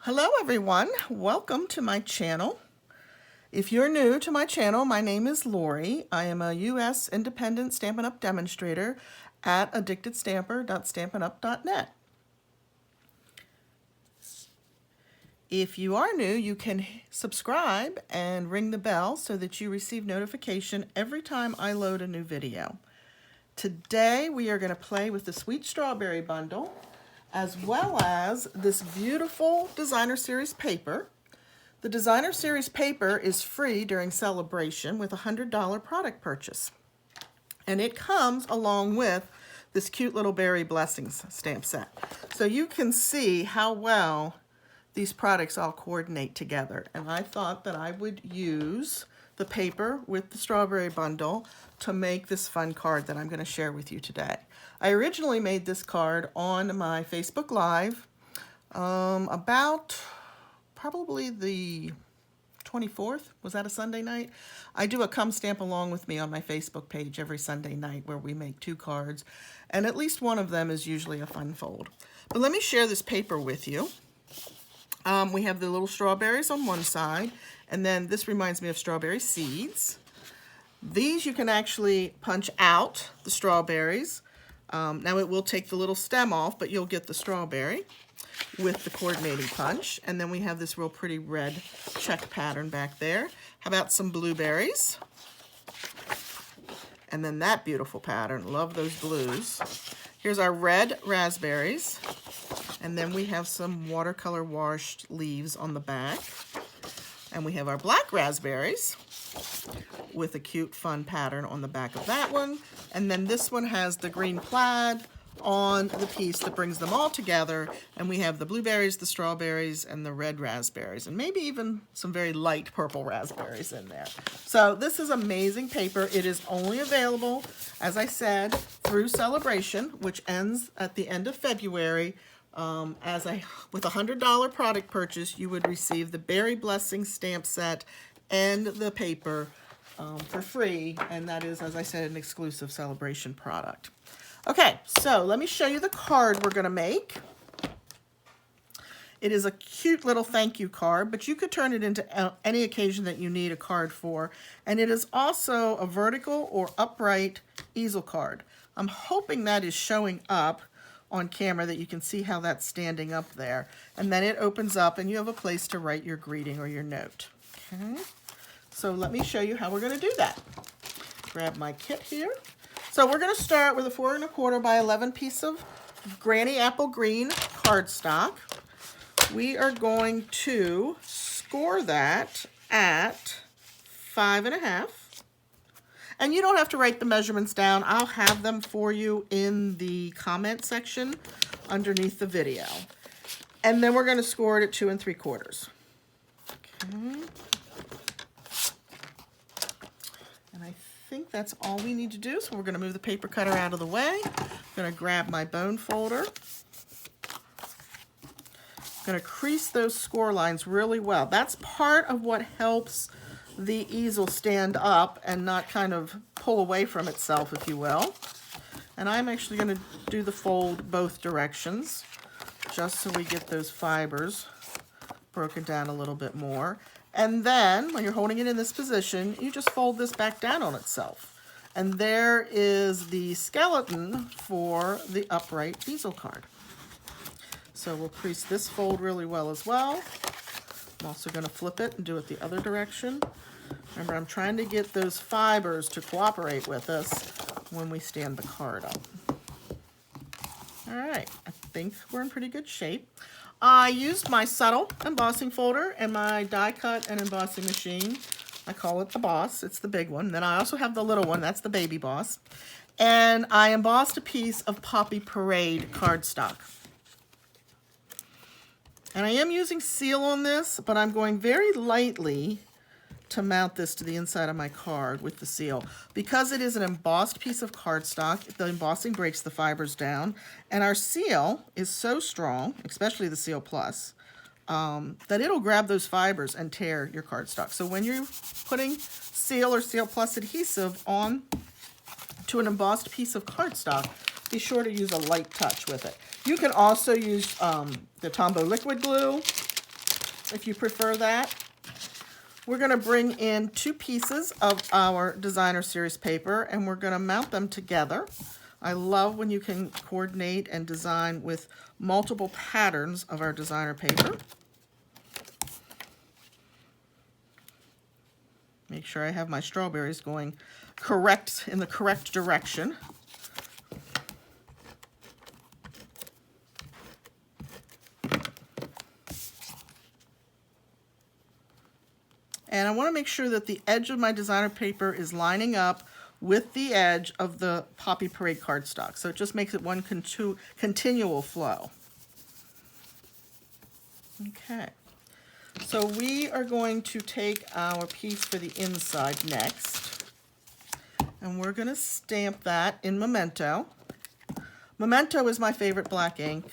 Hello everyone, welcome to my channel. If you're new to my channel, my name is Lori. I am a U.S. independent Stampin' Up! Demonstrator at addictedstamper.stampinup.net. If you are new, you can subscribe and ring the bell so that you receive notification every time I load a new video. Today we are going to play with the Sweet Strawberry bundle, as well as this beautiful Designer Series paper. The Designer Series paper is free during celebration with a $100 product purchase. And it comes along with this cute little Berry Blessings stamp set. So you can see how well these products all coordinate together. And I thought that I would use the paper with the strawberry bundle to make this fun card that I'm going to share with you today. I originally made this card on my Facebook Live about probably the 24th. Was that a Sunday night? I do a Come Stamp Along With Me on my Facebook page every Sunday night where we make 2 cards, and at least one of them is usually a fun fold. But let me share this paper with you. We have the little strawberries on one side, and then this reminds me of strawberry seeds. These you can actually punch out the strawberries. Now it will take the little stem off, but you'll get the strawberry with the coordinating punch. And then we have this real pretty red check pattern back there. How about some blueberries? And then that beautiful pattern. Love those blues. Here's our red raspberries. And then we have some watercolor washed leaves on the back. And we have our black raspberries with a cute fun pattern on the back of that one. And then this one has the green plaid on the piece that brings them all together. And we have the blueberries, the strawberries, and the red raspberries, and maybe even some very light purple raspberries in there. So this is amazing paper. It is only available, as I said, through Celebration, which ends at the end of February. With a $100 product purchase, you would receive the Berry Blessings stamp set and the paper for free, and that is, as I said, an exclusive Celebration product. Okay, so let me show you the card we're going to make. It is a cute little thank you card, but you could turn it into any occasion that you need a card for, and it is also a vertical or upright easel card. I'm hoping that is showing up on camera, that you can see how that's standing up there. And then it opens up and you have a place to write your greeting or your note. Okay, so let me show you how we're going to do that. Grab my kit here. So we're going to start with a 4 1/4 by 11 piece of Granny Apple Green cardstock. We are going to score that at 5 1/2. And you don't have to write the measurements down. I'll have them for you in the comment section underneath the video. And then we're going to score it at 2 3/4. Okay. And I think that's all we need to do. So we're going to move the paper cutter out of the way. I'm going to grab my bone folder. I'm going to crease those score lines really well. That's part of what helps the easel stand up and not kind of pull away from itself, if you will. And I'm actually going to do the fold both directions, just so we get those fibers broken down a little bit more. And then when you're holding it in this position, you just fold this back down on itself. And there is the skeleton for the upright easel card. So we'll crease this fold really well as well. I'm also going to flip it and do it the other direction. Remember, I'm trying to get those fibers to cooperate with us when we stand the card up. All right, I think we're in pretty good shape. I used my subtle embossing folder and my die cut and embossing machine. I call it the Boss. It's the big one. Then I also have the little one. That's the Baby Boss. And I embossed a piece of Poppy Parade cardstock. And I am using seal on this, but I'm going very lightly to mount this to the inside of my card with the seal. Because it is an embossed piece of cardstock, the embossing breaks the fibers down, and our seal is so strong, especially the Seal Plus, that it'll grab those fibers and tear your cardstock. So when you're putting seal or Seal Plus adhesive on to an embossed piece of cardstock, be sure to use a light touch with it. You can also use the Tombow liquid glue if you prefer that. We're going to bring in 2 pieces of our designer series paper and we're going to mount them together. I love when you can coordinate and design with multiple patterns of our designer paper. Make sure I have my strawberries going correct in the correct direction. And I want to make sure that the edge of my designer paper is lining up with the edge of the Poppy Parade cardstock. So it just makes it one continual flow. Okay. So we are going to take our piece for the inside next. And we're going to stamp that in Memento. Memento is my favorite black ink.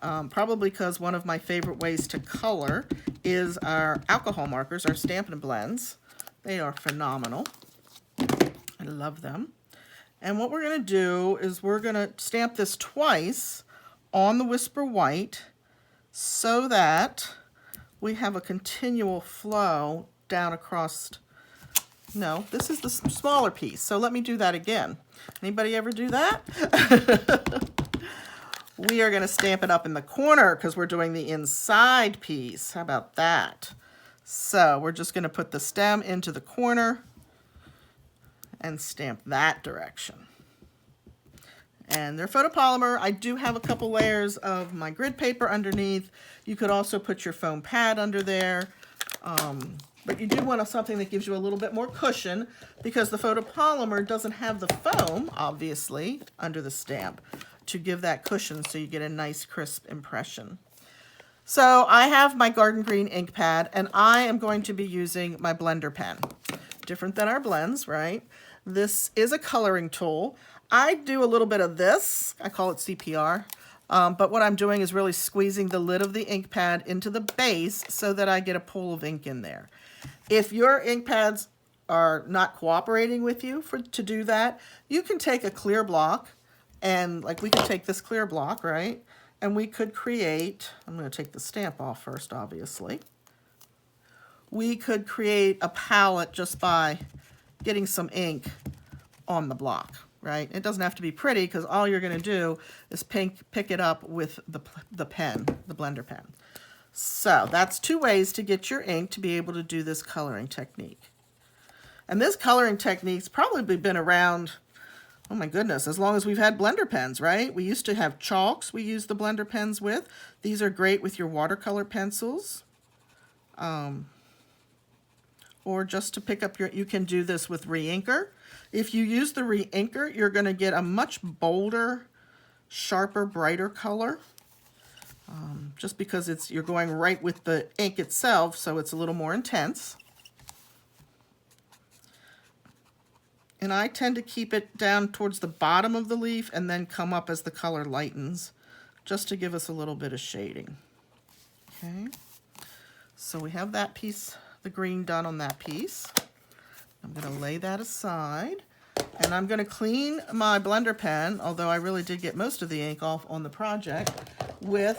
Probably because one of my favorite ways to color is our alcohol markers, our Stampin' Blends. They are phenomenal. I love them. And what we're going to do is we're going to stamp this twice on the Whisper White so that we have a continual flow down across. No, this is the smaller piece, so let me do that again. Anybody ever do that? We are going to stamp it up in the corner because we're doing the inside piece. How about that? So we're just going to put the stem into the corner and stamp that direction. And they're photopolymer. I do have a couple layers of my grid paper underneath. You could also put your foam pad under there. But you do want something that gives you a little bit more cushion because the photopolymer doesn't have the foam, obviously, under the stamp to give that cushion so you get a nice crisp impression. So I have my garden green ink pad and I am going to be using my blender pen. Different than our blends, right? This is a coloring tool. I do a little bit of this. I call it CPR. But what I'm doing is really squeezing the lid of the ink pad into the base so that I get a pool of ink in there. If your ink pads are not cooperating with you to do that, you can take a clear block and like we could take this clear block, right? And we could create, I'm going to take the stamp off first, obviously. We could create a palette just by getting some ink on the block, right? It doesn't have to be pretty because all you're going to do is pick it up with the pen, the blender pen. So that's 2 ways to get your ink to be able to do this coloring technique. And this coloring technique's probably been around, oh my goodness, as long as we've had blender pens, right? We used to have chalks we used the blender pens with. These are great with your watercolor pencils. Or just to pick up you can do this with re-inker. If you use the re-inker, you're going to get a much bolder, sharper, brighter color. Just because you're going right with the ink itself, so it's a little more intense. And I tend to keep it down towards the bottom of the leaf and then come up as the color lightens, just to give us a little bit of shading. Okay, so we have that piece, the green done on that piece. I'm going to lay that aside. And I'm going to clean my blender pen, although I really did get most of the ink off on the project, with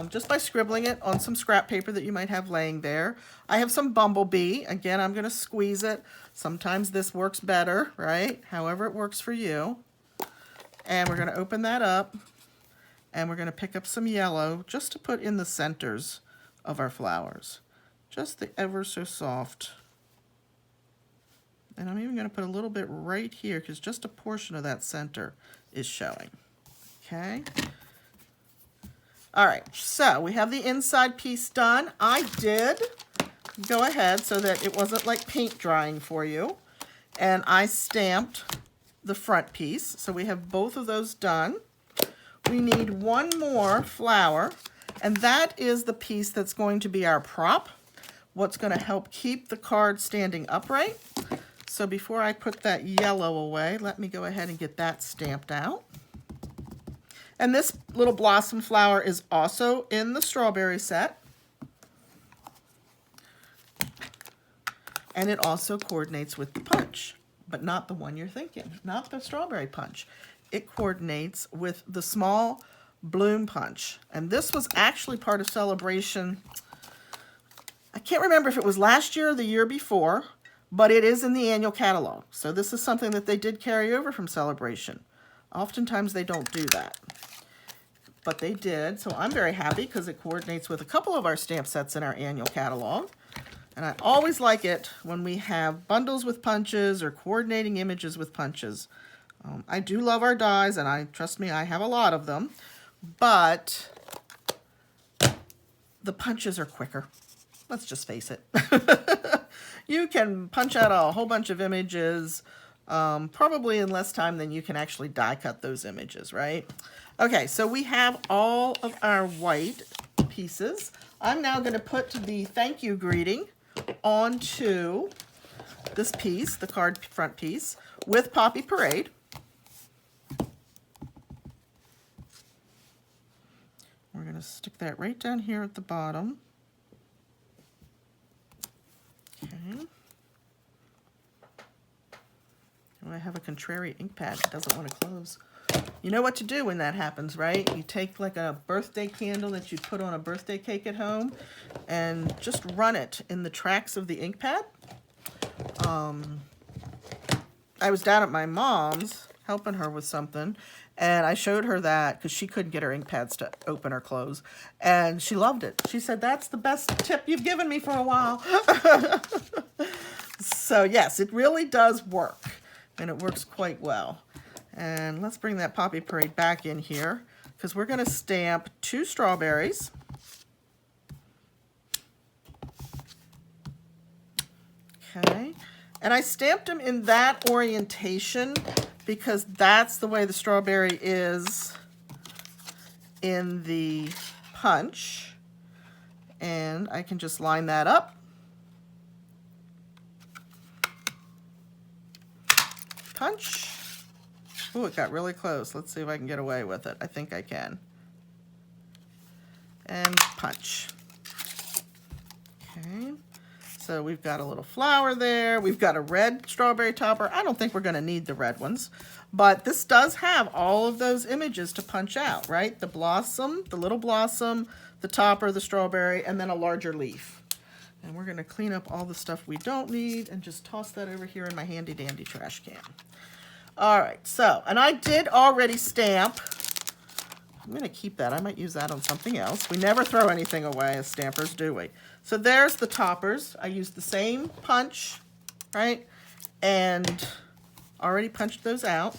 just by scribbling it on some scrap paper that you might have laying there. I have some Bumblebee. Again, I'm going to squeeze it. Sometimes this works better, right? However it works for you. And we're going to open that up, and we're going to pick up some yellow just to put in the centers of our flowers. Just the ever so soft. And I'm even going to put a little bit right here because just a portion of that center is showing. Okay. All right, so we have the inside piece done. I did go ahead so that it wasn't like paint drying for you. And I stamped the front piece. So we have both of those done. We need one more flower, and that is the piece that's going to be our prop. What's going to help keep the card standing upright. So before I put that yellow away, let me go ahead and get that stamped out. And this little blossom flower is also in the strawberry set. And it also coordinates with the punch, but not the one you're thinking, not the strawberry punch. It coordinates with the small bloom punch. And this was actually part of Celebration. can't remember if it was last year or the year before, but it is in the annual catalog. So this is something that they did carry over from Celebration. Oftentimes they don't do that, but they did. So I'm very happy because it coordinates with a couple of our stamp sets in our annual catalog. And I always like it when we have bundles with punches or coordinating images with punches. I do love our dies, and trust me, I have a lot of them, but the punches are quicker. Let's just face it. You can punch out a whole bunch of images probably in less time than you can actually die cut those images, right? Okay, so we have all of our white pieces. I'm now going to put the thank you greeting onto this piece, the card front piece, with Poppy Parade. We're going to stick that right down here at the bottom. Okay. Oh, I have a contrary ink pad that doesn't want to close. You know what to do when that happens, right? You take like a birthday candle that you put on a birthday cake at home and just run it in the tracks of the ink pad. I was down at my mom's helping her with something, and I showed her that because she couldn't get her ink pads to open or close, and she loved it. She said, "That's the best tip you've given me for a while." So yes, it really does work, and it works quite well. And let's bring that Poppy Parade back in here because we're going to stamp 2 strawberries. Okay, and I stamped them in that orientation because that's the way the strawberry is in the punch. And I can just line that up. Punch. Oh, it got really close. Let's see if I can get away with it. I think I can. And punch. Okay. So we've got a little flower there. We've got a red strawberry topper. I don't think we're going to need the red ones, but this does have all of those images to punch out, right? The blossom, the little blossom, the topper, the strawberry, and then a larger leaf. And we're going to clean up all the stuff we don't need and just toss that over here in my handy dandy trash can. All right, so, and I did already stamp. I'm going to keep that. I might use that on something else. We never throw anything away as stampers, do we? So there's the toppers. I used the same punch, right? And already punched those out.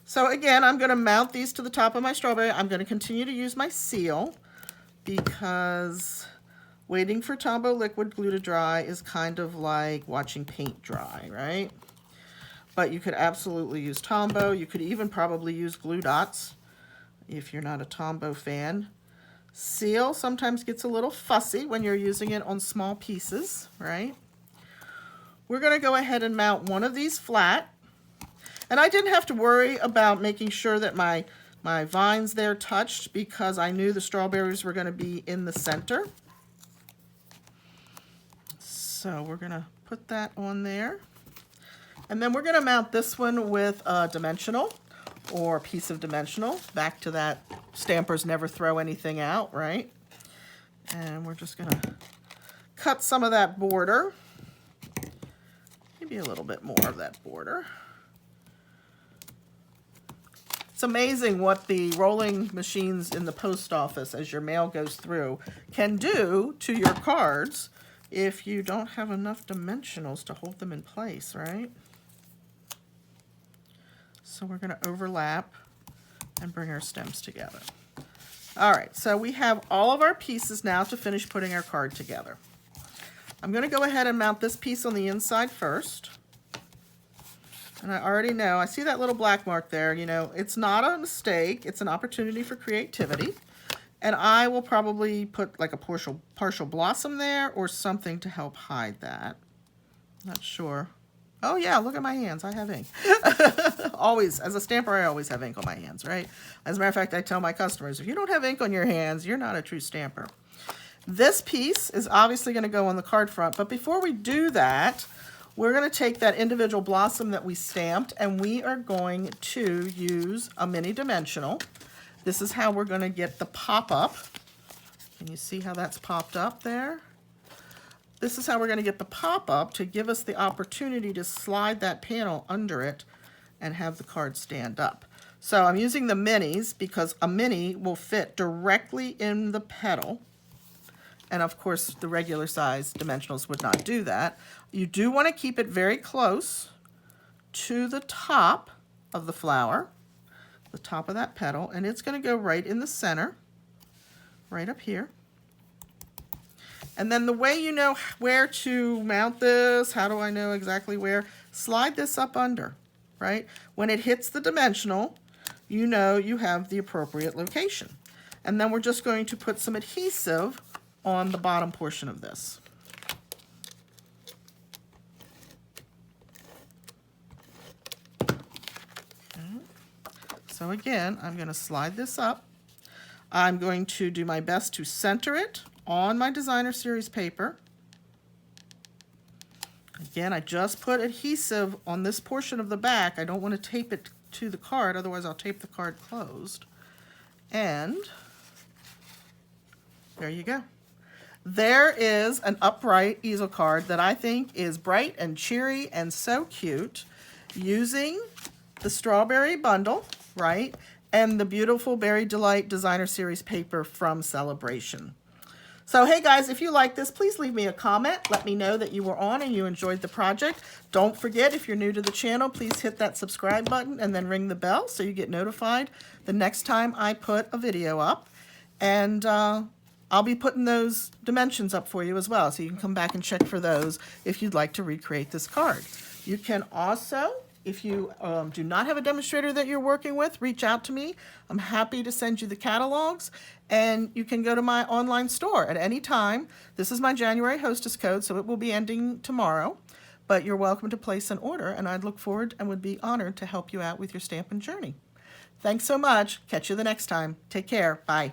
So again, I'm going to mount these to the top of my strawberry. I'm going to continue to use my seal because waiting for Tombow liquid glue to dry is kind of like watching paint dry, right? But you could absolutely use Tombow. You could even probably use glue dots if you're not a Tombow fan. Seal sometimes gets a little fussy when you're using it on small pieces, right? We're going to go ahead and mount one of these flat. And I didn't have to worry about making sure that my vines there touched because I knew the strawberries were going to be in the center. So we're going to put that on there. And then we're going to mount this one with a dimensional or a piece of dimensional. Back to that stampers never throw anything out, right? And we're just going to cut some of that border. Maybe a little bit more of that border. It's amazing what the rolling machines in the post office as your mail goes through can do to your cards if you don't have enough dimensionals to hold them in place, right? So we're going to overlap and bring our stems together. All right, so we have all of our pieces now to finish putting our card together. I'm going to go ahead and mount this piece on the inside first. And I already know, I see that little black mark there, you know, it's not a mistake, it's an opportunity for creativity. And I will probably put like a partial blossom there or something to help hide that. Not sure. Oh yeah, look at my hands, I have ink. Always, as a stamper, I always have ink on my hands, right? As a matter of fact, I tell my customers, if you don't have ink on your hands, you're not a true stamper. This piece is obviously going to go on the card front, but before we do that, we're going to take that individual blossom that we stamped and we are going to use a mini dimensional. This is how we're going to get the pop-up. Can you see how that's popped up there? this is how we're going to get the pop-up to give us the opportunity to slide that panel under it and have the card stand up. So I'm using the minis because a mini will fit directly in the petal. And of course, the regular size dimensionals would not do that. You do want to keep it very close to the top of the flower, the top of that petal, and it's going to go right in the center, right up here. And then the way you know where to mount this, how do I know exactly where? Slide this up under, right? When it hits the dimensional, you know you have the appropriate location. And then we're just going to put some adhesive on the bottom portion of this. Okay. So again, I'm going to slide this up. I'm going to do my best to center it on my designer series paper. Again, I just put adhesive on this portion of the back. I don't want to tape it to the card, otherwise I'll tape the card closed. And there you go. There is an upright easel card that I think is bright and cheery and so cute, using the strawberry bundle, right, and the beautiful Berry Delight Designer Series paper from Celebration. So hey guys, if you like this, please leave me a comment. Let me know that you were on and you enjoyed the project. Don't forget, if you're new to the channel, please hit that subscribe button and then ring the bell so you get notified the next time I put a video up. And I'll be putting those dimensions up for you as well, so you can come back and check for those if you'd like to recreate this card. You can also, if you do not have a demonstrator that you're working with, reach out to me. I'm happy to send you the catalogs, and you can go to my online store at any time. This is my January hostess code, so it will be ending tomorrow, but you're welcome to place an order, and I'd look forward and would be honored to help you out with your Stampin' journey. Thanks so much. Catch you the next time. Take care. Bye.